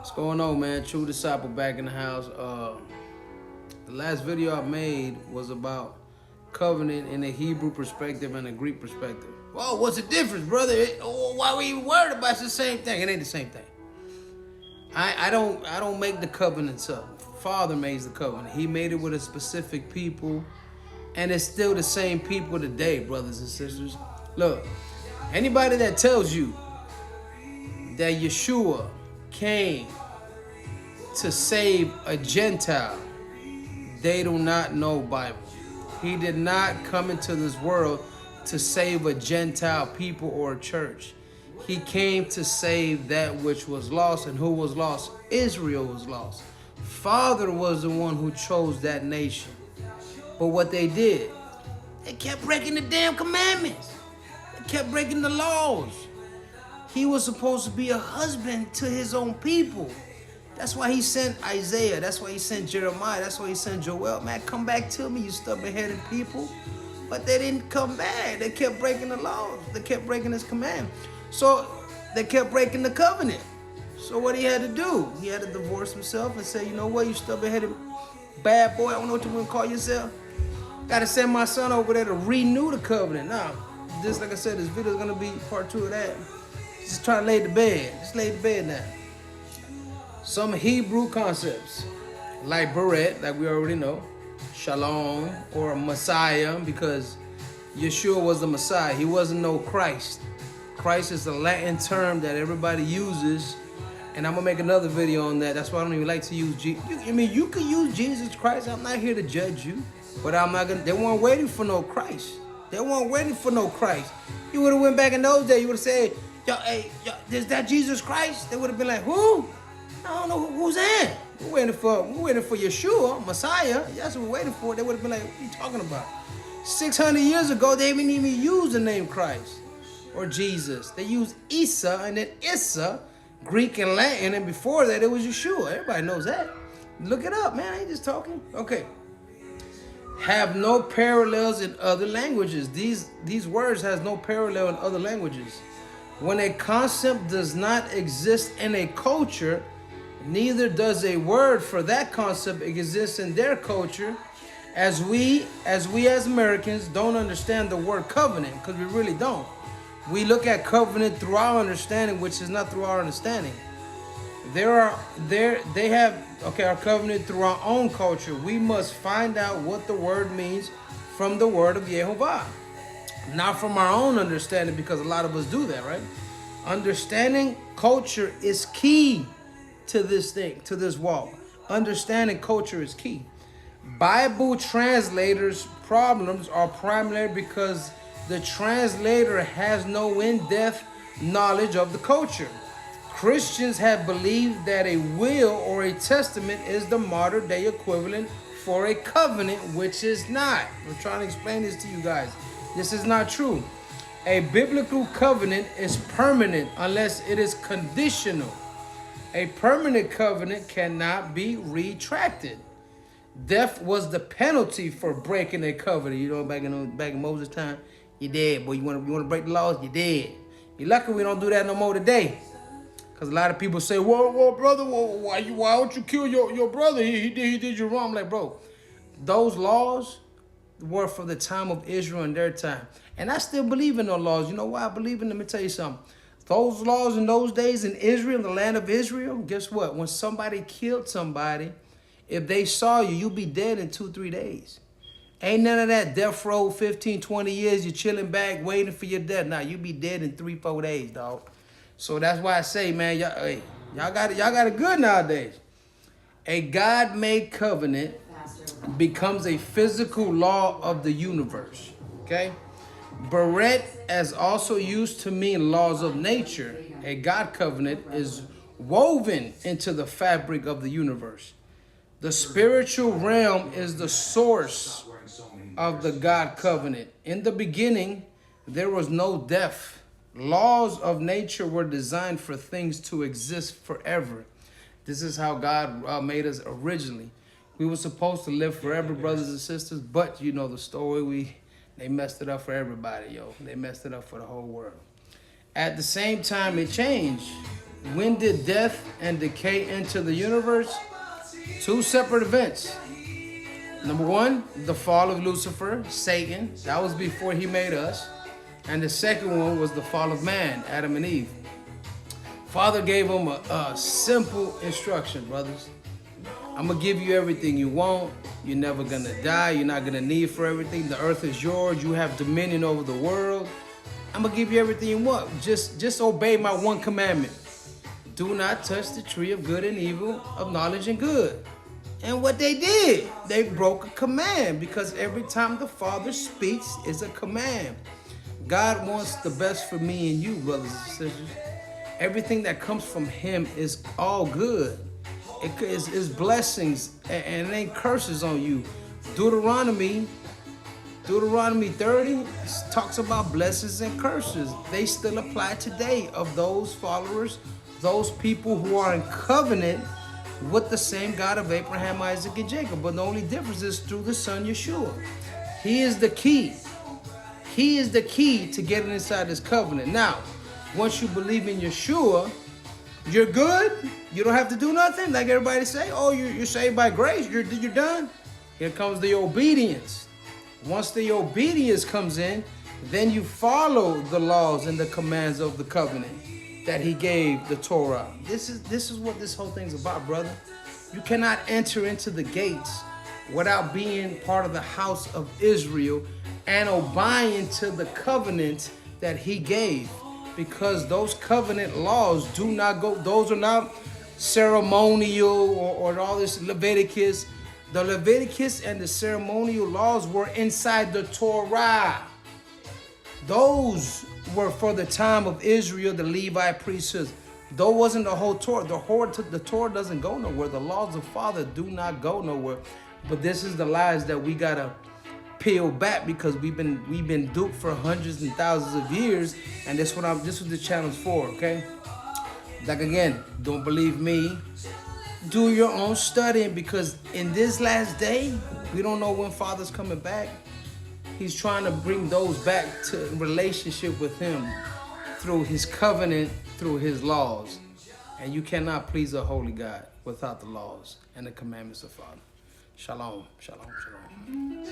What's going on, man? True Disciple back in the house. The last video I made was about covenant in a Hebrew perspective and a Greek perspective. Whoa, what's the difference, brother? Why are we even worried about? It's the same thing. It ain't the same thing. I don't make the covenants up. Father makes the covenant. He made it with a specific people, and it's still the same people today, brothers and sisters. Look, anybody that tells you that Yeshua came to save a Gentile, they do not know Bible. He did not come into this world to save a Gentile people or a church. He came to save that which was lost. And who was lost? Israel was lost. Father was the one who chose that nation. But what they did, they kept breaking the damn commandments. They kept breaking the laws. He was supposed to be a husband to his own people. That's why he sent Isaiah. That's why he sent Jeremiah. That's why he sent Joel. Man, come back to me, you stubborn-headed people. But they didn't come back. They kept breaking the laws. They kept breaking his command. So they kept breaking the covenant. So what he had to do, he had to divorce himself and say, you know what, you stubborn-headed bad boy, I don't know what you want to call yourself. Got to send my son over there to renew the covenant. Now, this, like I said, this video is going to be part 2 of that. Just try to lay the bed. Just lay the bed now. Some Hebrew concepts, like Beret, like we already know, Shalom, or Messiah, because Yeshua was the Messiah. He wasn't no Christ. Christ is a Latin term that everybody uses, and I'm going to make another video on that. That's why I don't even like to use Jesus. I mean, you can use Jesus Christ. I'm not here to judge you, but I'm not going to. They weren't waiting for no Christ. They weren't waiting for no Christ. You would have went back in those days. You would have said, yo, hey, yo, is that Jesus Christ? They would have been like, who? I don't know who's that. We're waiting for Yeshua, Messiah. That's what we're waiting for. They would have been like, what are you talking about? 600 years ago, they didn't even use the name Christ or Jesus. They used Isa and then Issa, Greek and Latin, and before that it was Yeshua. Everybody knows that. Look it up, man. I ain't just talking. Okay. Have no parallels in other languages. These words has no parallel in other languages. When a concept does not exist in a culture, neither does a word for that concept exist in their culture. As we as Americans don't understand the word covenant, because we really don't. We look at covenant through our understanding, which is not through our understanding. They have our covenant through our own culture. We must find out what the word means from the word of Yehovah, not from our own understanding, because a lot of us do that, right? Understanding culture is key to this thing, to this walk. Understanding culture is key. Bible translators' problems are primarily because the translator has no in-depth knowledge of the culture. Christians have believed that a will or a testament is the modern day equivalent for a covenant, which is not. I'm trying to explain this to you guys. This is not true. A biblical covenant is permanent unless it is conditional. A permanent covenant cannot be retracted. Death was the penalty for breaking a covenant. You know, back in Moses' time, you dead, boy. You want to break the laws, you dead. You're lucky we don't do that no more today. Because a lot of people say, whoa, brother, why don't you kill your brother? He did you wrong. I'm like, bro, those laws were for the time of Israel and their time. And I still believe in those laws. You know why I believe in them? Let me tell you something. Those laws in those days in Israel, the land of Israel, guess what? When somebody killed somebody, if they saw you, you'll be dead in 2-3 days. Ain't none of that death row 15, 20 years, you're chilling back, waiting for your death. Nah, you'll be dead in 3-4 days, dog. So that's why I say, man, y'all got it good nowadays. A God-made covenant becomes a physical law of the universe, okay? Beret is also used to mean laws of nature. A God covenant is woven into the fabric of the universe. The spiritual realm is the source of the God covenant. In the beginning, there was no death. Laws of nature were designed for things to exist forever. This is how God made us originally. We were supposed to live forever, brothers and sisters, but you know the story. They messed it up for everybody, yo. They messed it up for the whole world. At the same time, it changed. when did death and decay enter the universe? Two separate events. Number one, the fall of Lucifer, Satan. That was before he made us. And the second one was the fall of man, Adam and Eve. Father gave them a simple instruction, brothers. I'm going to give you everything you want. You're never going to die. You're not going to need for everything. The earth is yours. You have dominion over the world. I'm going to give you everything you want. Just obey my one commandment. Do not touch the tree of good and evil, of knowledge and good. And what they did, they broke a command, because every time the Father speaks is a command. God wants the best for me and you, brothers and sisters. Everything that comes from him is all good. It is blessings and it ain't curses on you. Deuteronomy 30 talks about blessings and curses. They still apply today of those followers, those people who are in covenant with the same God of Abraham, Isaac, and Jacob. But the only difference is through the Son, Yeshua. He is the key. He is the key to getting inside this covenant. Now, once you believe in Yeshua, you're good. You don't have to do nothing. Like everybody say, oh, you're saved by grace. You're done. Here comes the obedience. Once the obedience comes in, then you follow the laws and the commands of the covenant that he gave, the Torah. This is what this whole thing's about, brother. You cannot enter into the gates without being part of the house of Israel and obeying to the covenant that he gave, because those covenant laws do not go, those are not ceremonial or all this Leviticus. The Leviticus and the ceremonial laws were inside the Torah. Those were for the time of Israel, the Levite priesthoods. Though wasn't the whole Torah. The Torah doesn't go nowhere. The laws of Father do not go nowhere. But this is the lies that we gotta peel back, because we've been duped for hundreds and thousands of years, and this is what the challenge for. Okay, like again, don't believe me. Do your own studying, because in this last day, we don't know when Father's coming back. He's trying to bring those back to relationship with him through his covenant, through his laws. And you cannot please a holy God without the laws and the commandments of Father. Shalom, shalom, shalom.